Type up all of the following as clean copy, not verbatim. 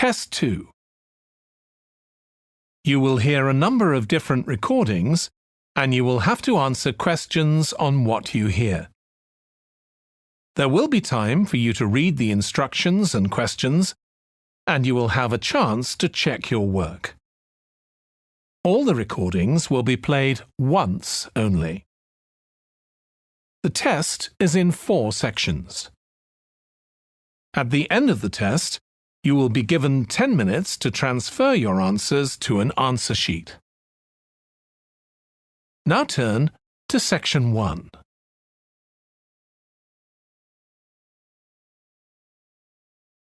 Test 2. You will hear a number of different recordings, and you will have to answer questions on what you hear. There will be time for you to read the instructions and questions, and you will have a chance to check your work. All the recordings will be played once only. The test is in 4 sections. At the end of the test, you will be given 10 minutes to transfer your answers to an answer sheet. Now turn to Section 1.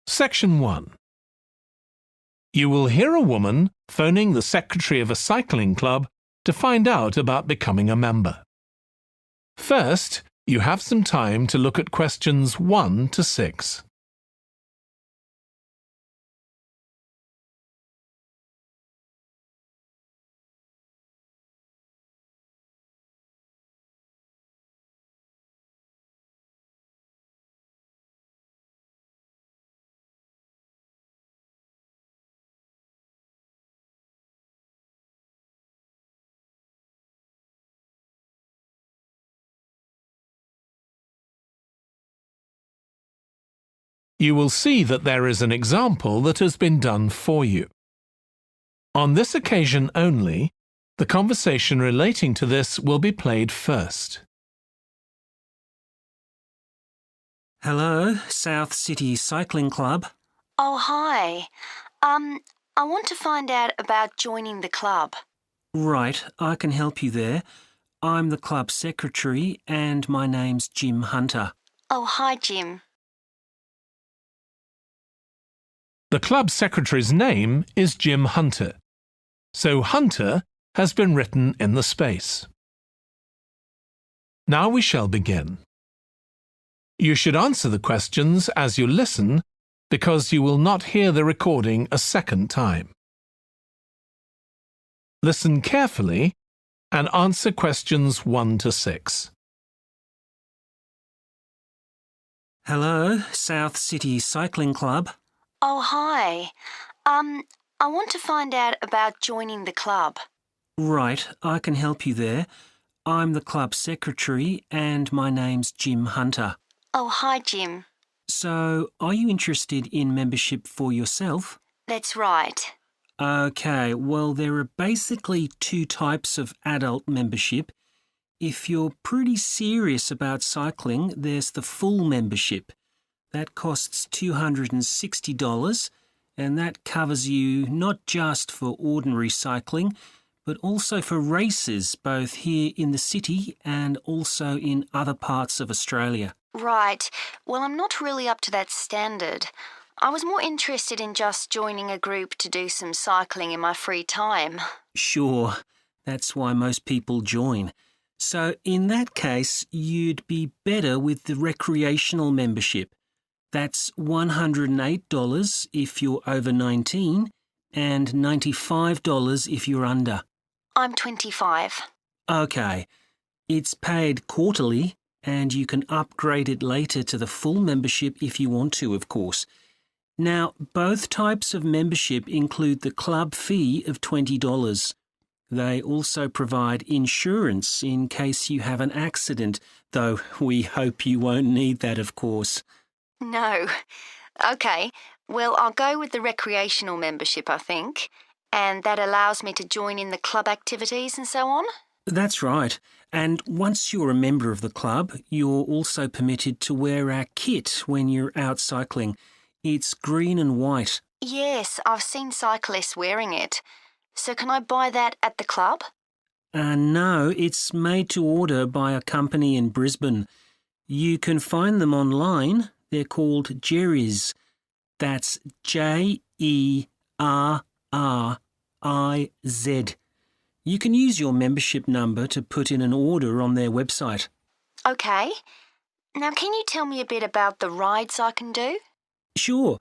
Section 1. You will hear a woman phoning the secretary of a cycling club to find out about becoming a member. First, you have some time to look at questions 1 to 6. You will see that there is an example that has been done for you. On this occasion only, the conversation relating to this will be played first. Hello, South City Cycling Club. Oh, hi. I want to find out about joining the club. Right, I can help you there. I'm the club secretary and my name's Jim Hunter. Oh, hi, Jim. The club secretary's name is Jim Hunter, so Hunter has been written in the space. Now we shall begin. You should answer the questions as you listen because you will not hear the recording a second time. Listen carefully and answer questions 1 to 6. Hello, South City Cycling Club. Oh, hi. I want to find out about joining the club. Right, I can help you there. I'm the club secretary and my name's Jim Hunter. Oh, hi, Jim. So, are you interested in membership for yourself? That's right. Okay, well, there are basically 2 types of adult membership. If you're pretty serious about cycling, there's the full membership. That costs $260, and that covers you not just for ordinary cycling, but also for races both here in the city and also in other parts of Australia. Right. Well, I'm not really up to that standard. I was more interested in just joining a group to do some cycling in my free time. Sure, that's why most people join. So in that case, you'd be better with the recreational membership. That's $108 if you're over 19 and $95 if you're under. I'm 25. Okay, it's paid quarterly and you can upgrade it later to the full membership if you want to, of course. Now, both types of membership include the club fee of $20. They also provide insurance in case you have an accident, though we hope you won't need that, of course. No. Okay, well, I'll go with the recreational membership, I think, and that allows me to join in the club activities and so on. That's right. And once you're a member of the club, you're also permitted to wear our kit when you're out cycling. It's green and white. Yes, I've seen cyclists wearing it. So can I buy that at the club? No, it's made to order by a company in Brisbane. You can find them online. They're called Jerry's. That's Jerriz. You can use your membership number to put in an order on their website. Okay. Now, can you tell me a bit about the rides I can do? Sure.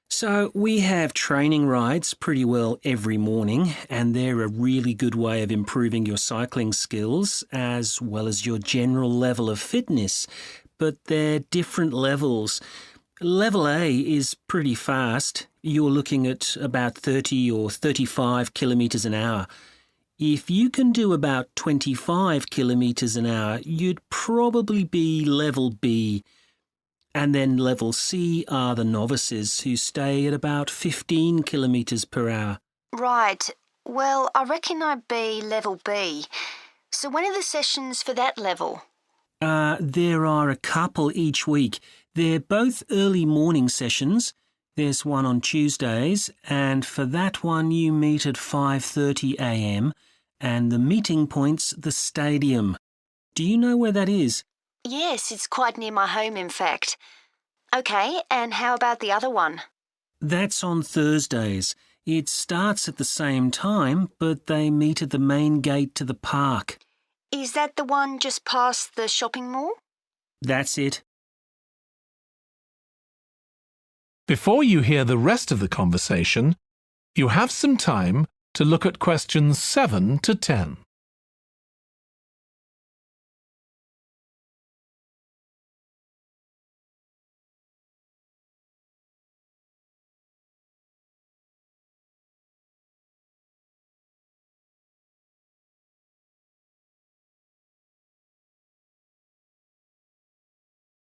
So we have training rides pretty well every morning, and they're a really good way of improving your cycling skills as well as your general level of fitness. But they're different levels. Level A is pretty fast. You're looking at about 30 or 35 kilometres an hour. If you can do about 25 kilometres an hour, you'd probably be level B. And then level C are the novices who stay at about 15 kilometres per hour. Right. Well, I reckon I'd be level B. So when are the sessions for that level? There are a couple each week. They're both early morning sessions. There's one on Tuesdays, and for that one you meet at 5:30 a.m, and the meeting point's the stadium. Do you know where that is? Yes, it's quite near my home, in fact. OK, and how about the other one? That's on Thursdays. It starts at the same time, but they meet at the main gate to the park. Is that the one just past the shopping mall? That's it. Before you hear the rest of the conversation, you have some time to look at questions 7 to 10.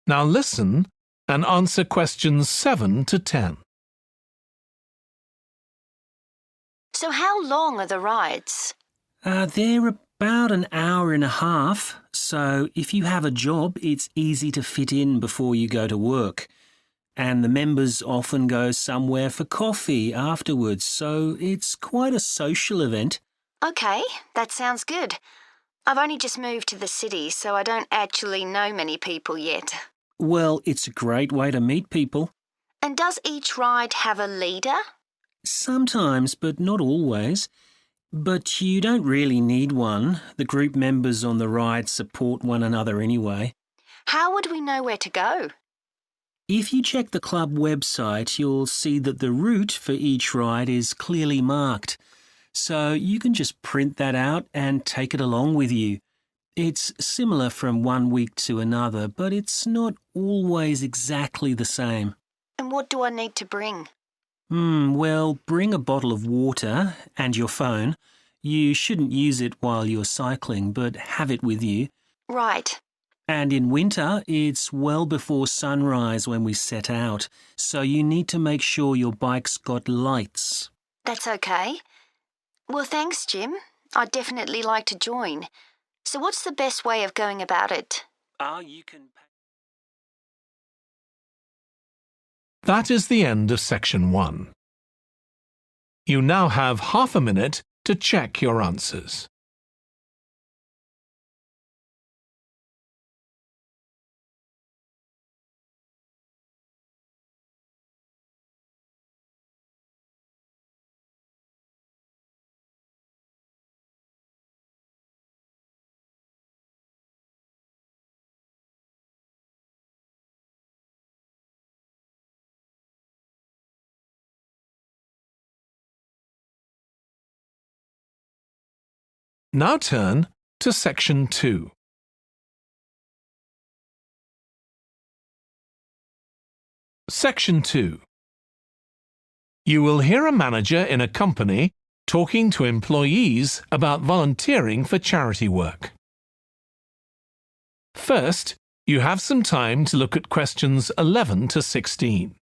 Now listen and answer questions 7 to 10. So how long are the rides? They're about an hour and a half, so if you have a job, it's easy to fit in before you go to work. And the members often go somewhere for coffee afterwards, so it's quite a social event. OK, that sounds good. I've only just moved to the city, so I don't actually know many people yet. Well, it's a great way to meet people. And does each ride have a leader? Sometimes, but not always. But you don't really need one. The group members on the ride support one another anyway. How would we know where to go? If you check the club website, you'll see that the route for each ride is clearly marked. So you can just print that out and take it along with you. It's similar from one week to another, but it's not always exactly the same. And what do I need to bring? Well, bring a bottle of water and your phone. You shouldn't use it while you're cycling, but have it with you. Right. And in winter, it's well before sunrise when we set out, so you need to make sure your bike's got lights. That's OK. Well, thanks, Jim. I'd definitely like to join. So what's the best way of going about it? That is the end of section 1. You now have half a minute to check your answers. Now turn to section 2. Section 2. You will hear a manager in a company talking to employees about volunteering for charity work. First, you have some time to look at questions 11 to 16.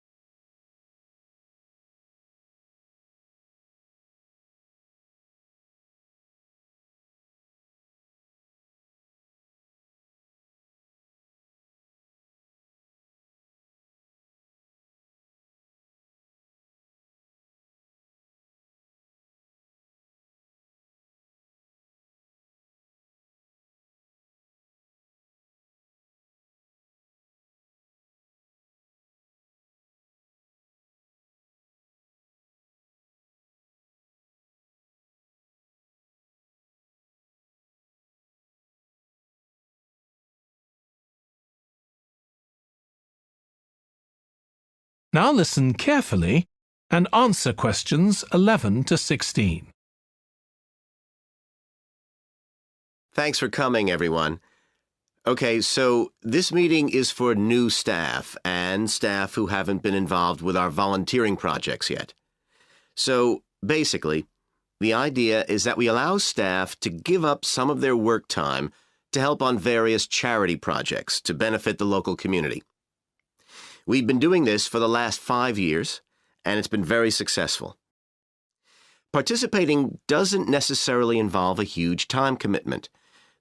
Now listen carefully and answer questions 11 to 16. Thanks for coming, everyone. Okay, so this meeting is for new staff and staff who haven't been involved with our volunteering projects yet. So basically, the idea is that we allow staff to give up some of their work time to help on various charity projects to benefit the local community. We've been doing this for the last 5 years, and it's been very successful. Participating doesn't necessarily involve a huge time commitment.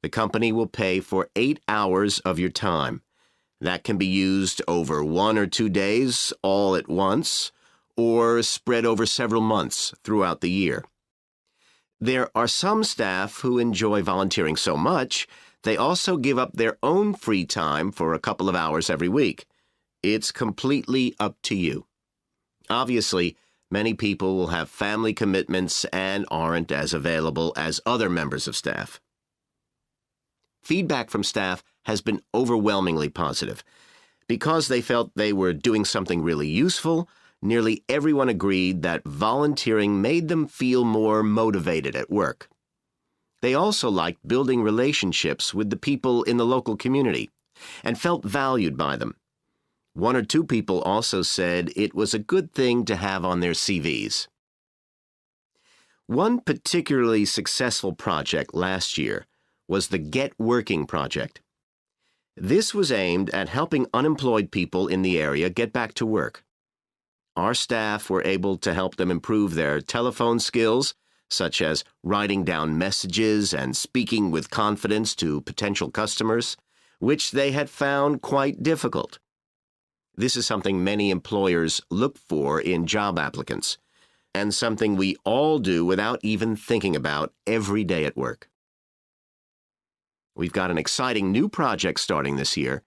The company will pay for 8 hours of your time. That can be used over 1 or 2 days all at once, or spread over several months throughout the year. There are some staff who enjoy volunteering so much, they also give up their own free time for a couple of hours every week. It's completely up to you. Obviously, many people will have family commitments and aren't as available as other members of staff. Feedback from staff has been overwhelmingly positive. Because they felt they were doing something really useful, nearly everyone agreed that volunteering made them feel more motivated at work. They also liked building relationships with the people in the local community and felt valued by them. 1 or 2 people also said it was a good thing to have on their CVs. One particularly successful project last year was the Get Working project. This was aimed at helping unemployed people in the area get back to work. Our staff were able to help them improve their telephone skills, such as writing down messages and speaking with confidence to potential customers, which they had found quite difficult. This is something many employers look for in job applicants, and something we all do without even thinking about every day at work. We've got an exciting new project starting this year.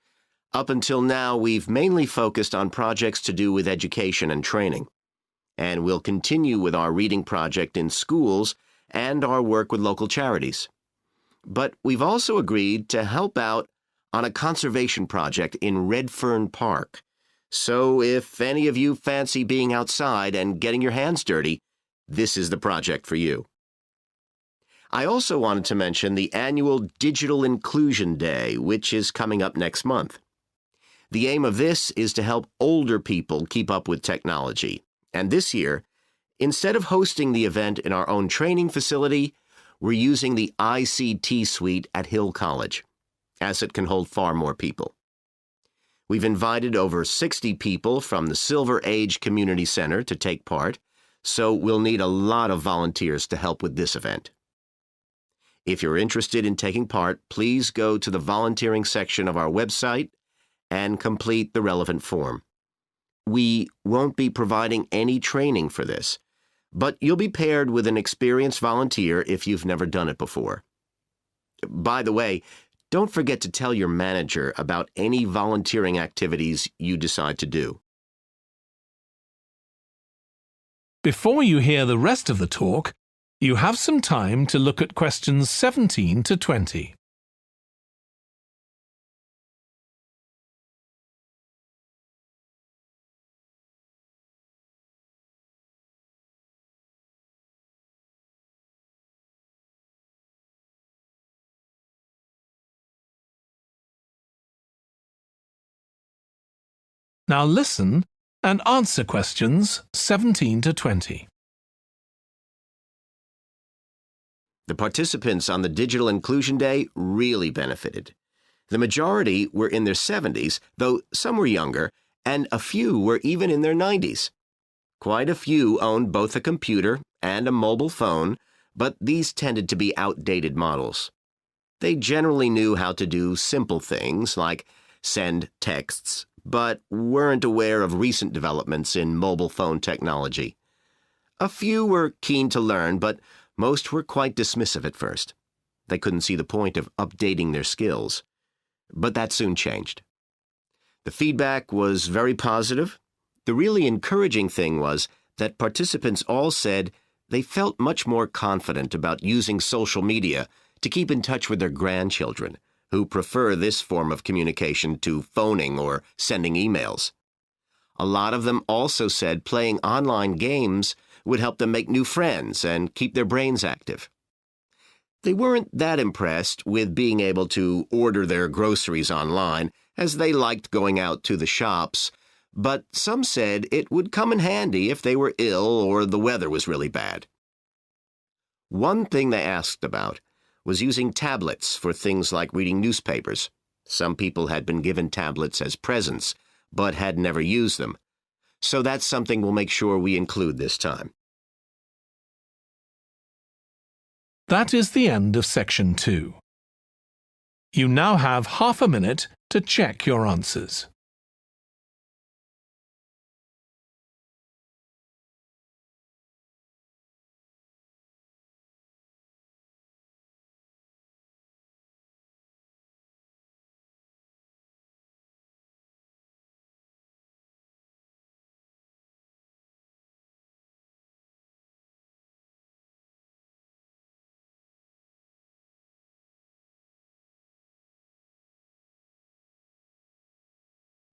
Up until now, we've mainly focused on projects to do with education and training. And we'll continue with our reading project in schools and our work with local charities. But we've also agreed to help out on a conservation project in Redfern Park. So if any of you fancy being outside and getting your hands dirty, this is the project for you. I also wanted to mention the annual Digital Inclusion Day, which is coming up next month. The aim of this is to help older people keep up with technology. And this year, instead of hosting the event in our own training facility, we're using the ICT suite at Hill College, as it can hold far more people. We've invited over 60 people from the Silver Age Community Center to take part, so we'll need a lot of volunteers to help with this event. If you're interested in taking part, please go to the volunteering section of our website and complete the relevant form. We won't be providing any training for this, but you'll be paired with an experienced volunteer if you've never done it before. By the way, don't forget to tell your manager about any volunteering activities you decide to do. Before you hear the rest of the talk, you have some time to look at questions 17 to 20. Now listen and answer questions 17 to 20. The participants on the Digital Inclusion Day really benefited. The majority were in their 70s, though some were younger, and a few were even in their 90s. Quite a few owned both a computer and a mobile phone, but these tended to be outdated models. They generally knew how to do simple things like send texts, but weren't aware of recent developments in mobile phone technology. A few were keen to learn, but most were quite dismissive at first. They couldn't see the point of updating their skills. But that soon changed. The feedback was very positive. The really encouraging thing was that participants all said they felt much more confident about using social media to keep in touch with their grandchildren, who prefer this form of communication to phoning or sending emails. A lot of them also said playing online games would help them make new friends and keep their brains active. They weren't that impressed with being able to order their groceries online, as they liked going out to the shops, but some said it would come in handy if they were ill or the weather was really bad. One thing they asked about was using tablets for things like reading newspapers. Some people had been given tablets as presents, but had never used them. So that's something we'll make sure we include this time. That is the end of section 2. You now have half a minute to check your answers.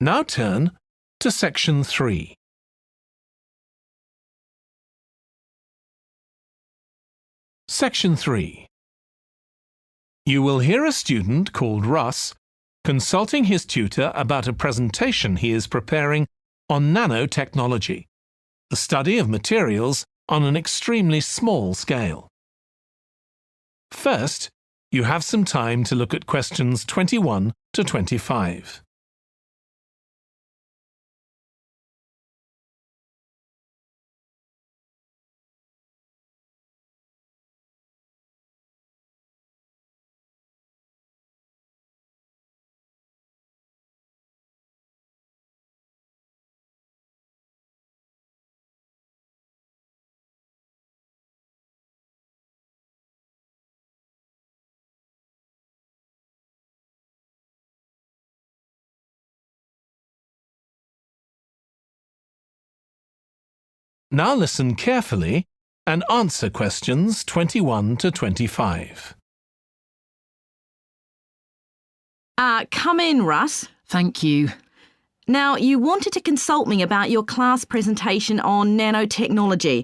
Now turn to section 3. Section 3. You will hear a student called Russ consulting his tutor about a presentation he is preparing on nanotechnology, the study of materials on an extremely small scale. First, you have some time to look at questions 21 to 25. Now listen carefully and answer questions 21 to 25. Come in, Russ. Thank you. Now, you wanted to consult me about your class presentation on nanotechnology.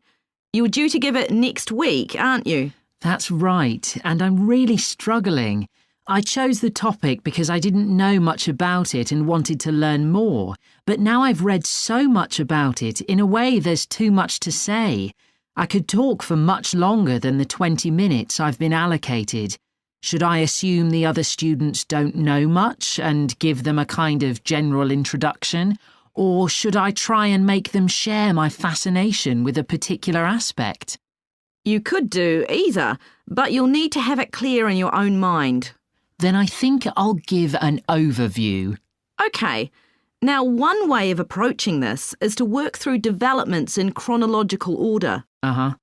You were due to give it next week, aren't you? That's right, and I'm really struggling. I chose the topic because I didn't know much about it and wanted to learn more, but now I've read so much about it, in a way there's too much to say. I could talk for much longer than the 20 minutes I've been allocated. Should I assume the other students don't know much and give them a kind of general introduction? Or should I try and make them share my fascination with a particular aspect? You could do either, but you'll need to have it clear in your own mind. Then I think I'll give an overview. OK. Now, one way of approaching this is to work through developments in chronological order. Uh-huh.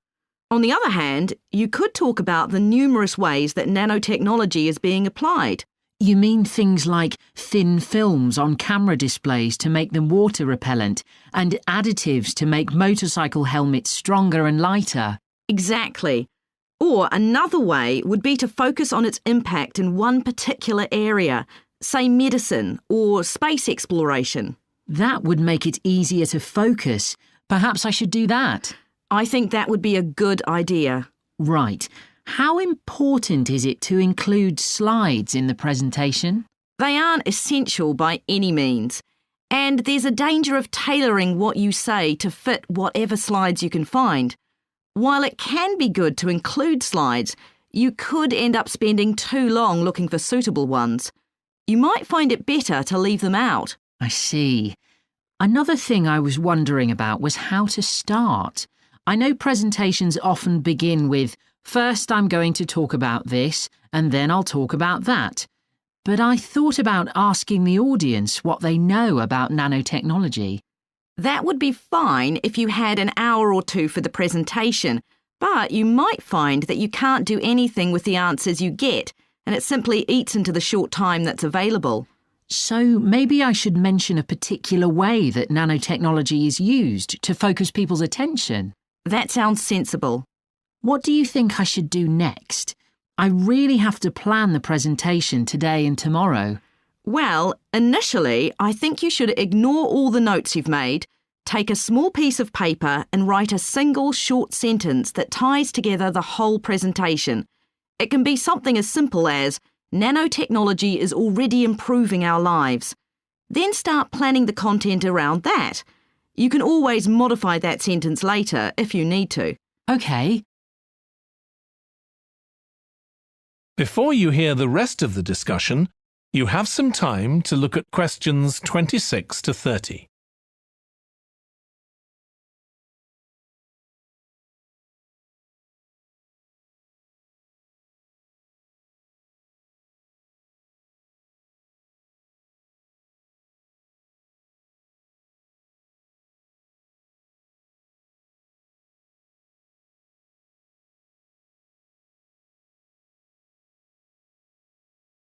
On the other hand, you could talk about the numerous ways that nanotechnology is being applied. You mean things like thin films on camera displays to make them water repellent and additives to make motorcycle helmets stronger and lighter? Exactly. Or another way would be to focus on its impact in one particular area, say medicine or space exploration. That would make it easier to focus. Perhaps I should do that. I think that would be a good idea. Right. How important is it to include slides in the presentation? They aren't essential by any means, and there's a danger of tailoring what you say to fit whatever slides you can find. While it can be good to include slides, you could end up spending too long looking for suitable ones. You might find it better to leave them out. I see. Another thing I was wondering about was how to start. I know presentations often begin with, first I'm going to talk about this, and then I'll talk about that. But I thought about asking the audience what they know about nanotechnology. That would be fine if you had an hour or two for the presentation, but you might find that you can't do anything with the answers you get, and it simply eats into the short time that's available. So maybe I should mention a particular way that nanotechnology is used to focus people's attention. That sounds sensible. What do you think I should do next? I really have to plan the presentation today and tomorrow. Well, initially, I think you should ignore all the notes you've made, take a small piece of paper and write a single short sentence that ties together the whole presentation. It can be something as simple as, nanotechnology is already improving our lives. Then start planning the content around that. You can always modify that sentence later if you need to. OK. Before you hear the rest of the discussion, you have some time to look at questions 26 to 30.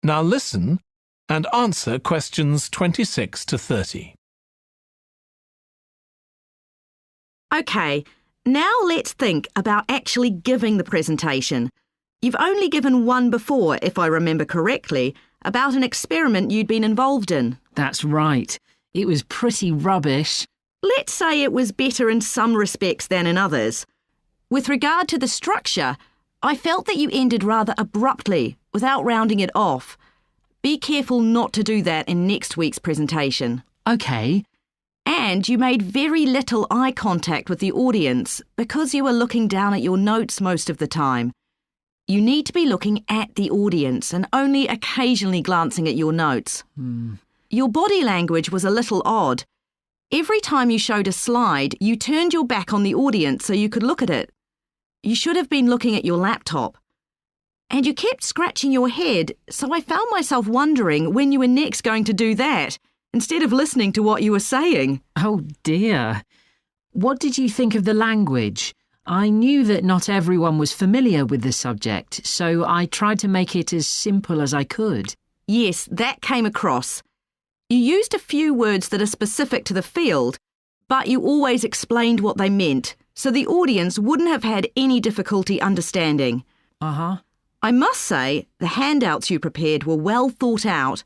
Now listen and answer questions 26 to 30. OK, now let's think about actually giving the presentation. You've only given one before, if I remember correctly, about an experiment you'd been involved in. That's right. It was pretty rubbish. Let's say it was better in some respects than in others. With regard to the structure, I felt that you ended rather abruptly, without rounding it off. Be careful not to do that in next week's presentation. OK. And you made very little eye contact with the audience because you were looking down at your notes most of the time. You need to be looking at the audience and only occasionally glancing at your notes. Your body language was a little odd. Every time you showed a slide, you turned your back on the audience so you could look at it. You should have been looking at your laptop. And you kept scratching your head, so I found myself wondering when you were next going to do that, instead of listening to what you were saying. Oh dear. What did you think of the language? I knew that not everyone was familiar with the subject, so I tried to make it as simple as I could. Yes, that came across. You used a few words that are specific to the field, but you always explained what they meant, so the audience wouldn't have had any difficulty understanding. Uh-huh. I must say, the handouts you prepared were well thought out.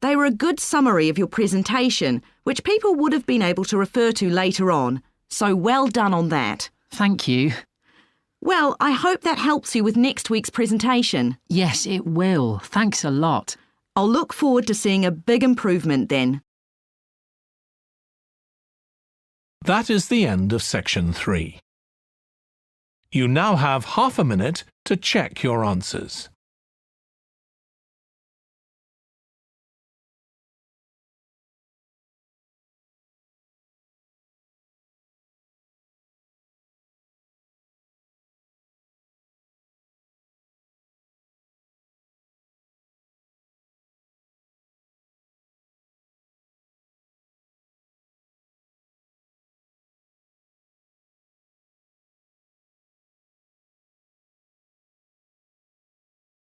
They were a good summary of your presentation, which people would have been able to refer to later on, so well done on that. Thank you. Well, I hope that helps you with next week's presentation. Yes, it will. Thanks a lot. I'll look forward to seeing a big improvement then. That is the end of section 3. You now have half a minute to check your answers.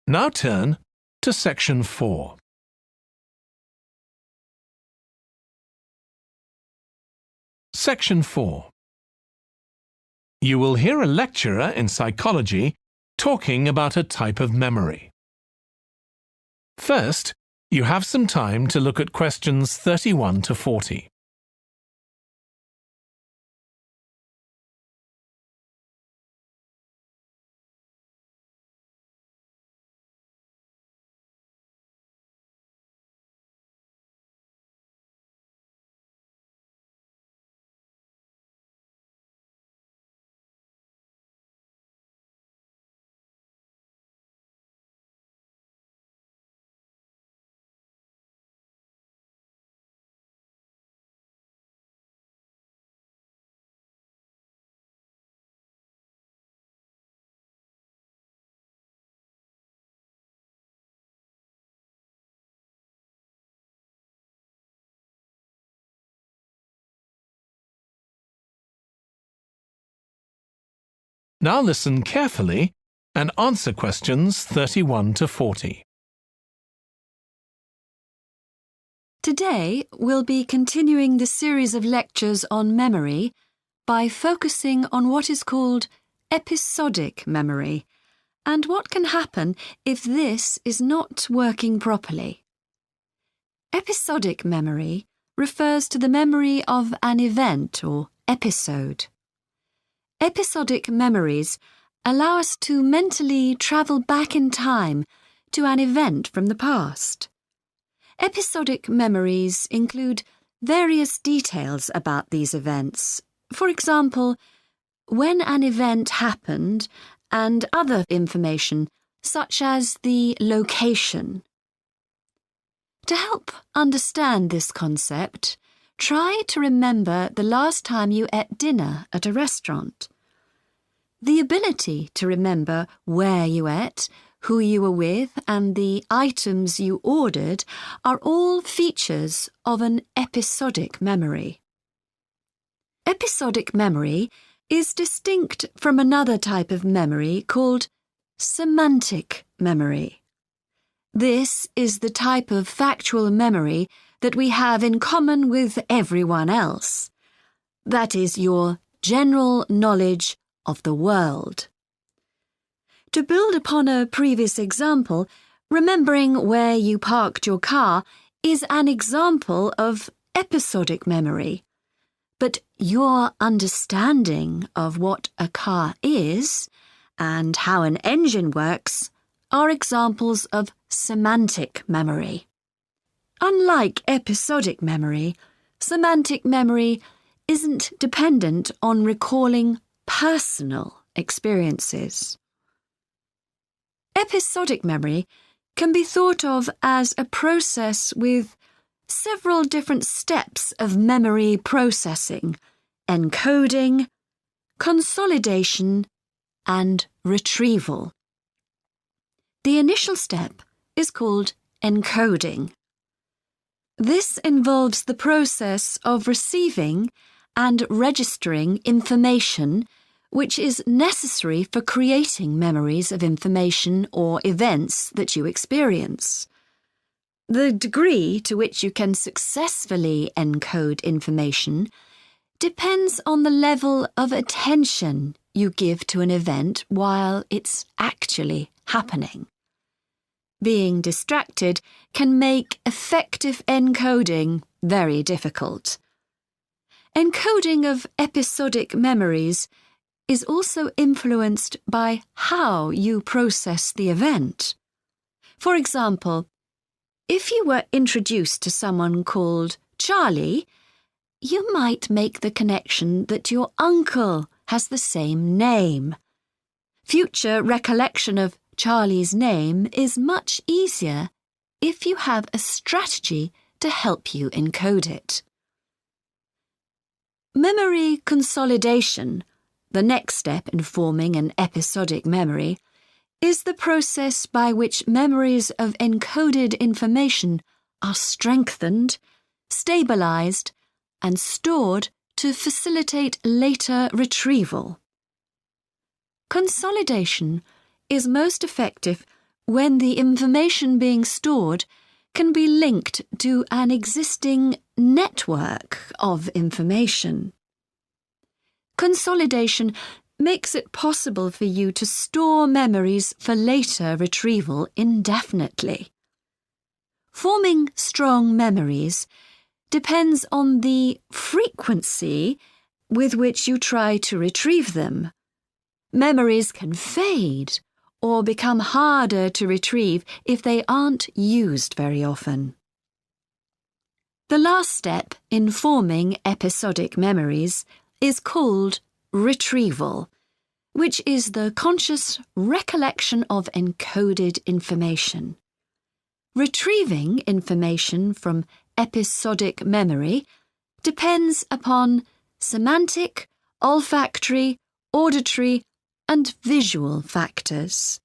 Now turn to section 4. Section 4. You will hear a lecturer in psychology talking about a type of memory. First, you have some time to look at questions 31 to 40. Now listen carefully and answer questions 31 to 40. Today, we'll be continuing the series of lectures on memory by focusing on what is called episodic memory and what can happen if this is not working properly. Episodic memory refers to the memory of an event or episode. Episodic memories allow us to mentally travel back in time to an event from the past. Episodic memories include various details about these events. For example, when an event happened and other information such as the location. To help understand this concept, try to remember the last time you ate dinner at a restaurant. The ability to remember where you ate, who you were with, and the items you ordered are all features of an episodic memory. Episodic memory is distinct from another type of memory called semantic memory. This is the type of factual memory that we have in common with everyone else. That is your general knowledge of the world. To build upon a previous example, remembering where you parked your car is an example of episodic memory. But your understanding of what a car is and how an engine works are examples of semantic memory. Unlike episodic memory, semantic memory isn't dependent on recalling personal experiences. Episodic memory can be thought of as a process with several different steps of memory processing, encoding, consolidation, and retrieval. The initial step is called encoding. This involves the process of receiving and registering information which is necessary for creating memories of information or events that you experience. The degree to which you can successfully encode information depends on the level of attention you give to an event while it's actually happening. Being distracted can make effective encoding very difficult. Encoding of episodic memories is also influenced by how you process the event. For example, if you were introduced to someone called Charlie, you might make the connection that your uncle has the same name. Future recollection of Charlie's name is much easier if you have a strategy to help you encode it. Memory consolidation, the next step in forming an episodic memory, is the process by which memories of encoded information are strengthened, stabilized, and stored to facilitate later retrieval. Consolidation is most effective when the information being stored can be linked to an existing network of information. Consolidation makes it possible for you to store memories for later retrieval indefinitely. Forming strong memories depends on the frequency with which you try to retrieve them. Memories can fade or become harder to retrieve if they aren't used very often. The last step in forming episodic memories is called retrieval, which is the conscious recollection of encoded information. Retrieving information from episodic memory depends upon semantic, olfactory, auditory, and visual factors.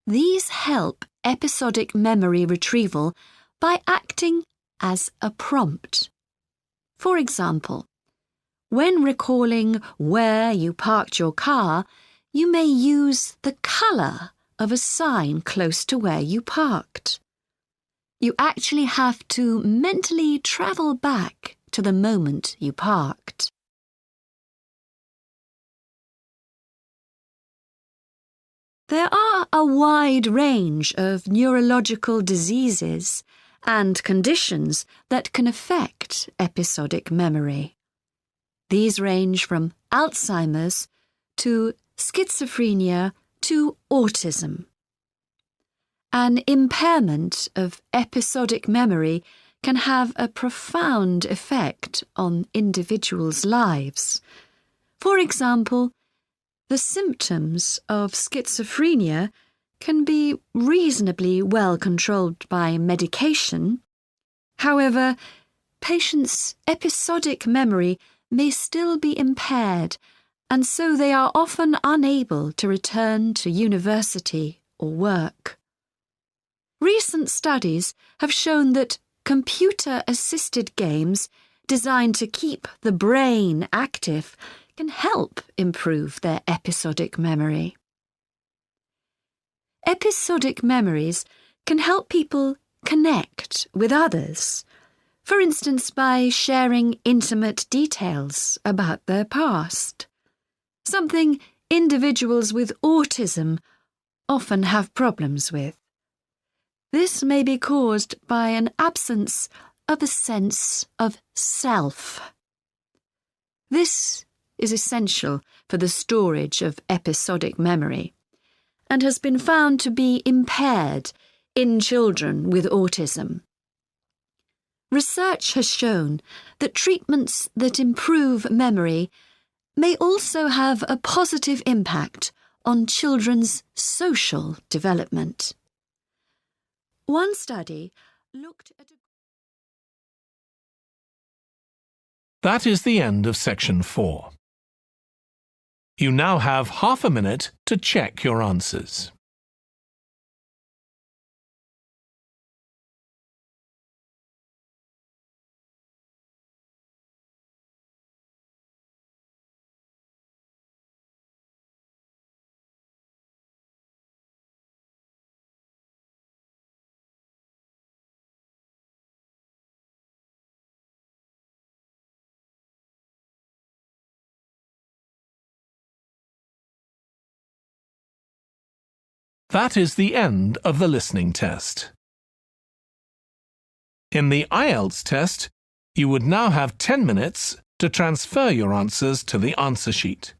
These help episodic memory retrieval by acting as a prompt. For example, when recalling where you parked your car, you may use the colour of a sign close to where you parked. You actually have to mentally travel back to the moment you parked. There are a wide range of neurological diseases and conditions that can affect episodic memory. These range from Alzheimer's to schizophrenia to autism. An impairment of episodic memory can have a profound effect on individuals' lives. For example, the symptoms of schizophrenia can be reasonably well controlled by medication. However, patients' episodic memory may still be impaired, and so they are often unable to return to university or work. Recent studies have shown that computer-assisted games designed to keep the brain active can help improve their episodic memory. Episodic memories can help people connect with others, for instance by sharing intimate details about their past, something individuals with autism often have problems with. This may be caused by an absence of a sense of self. This is essential for the storage of episodic memory and has been found to be impaired in children with autism. Research has shown that treatments that improve memory may also have a positive impact on children's social development. One study looked at That is the end of section 4. You now have half a minute to check your answers. That is the end of the listening test. In the IELTS test, you would now have 10 minutes to transfer your answers to the answer sheet.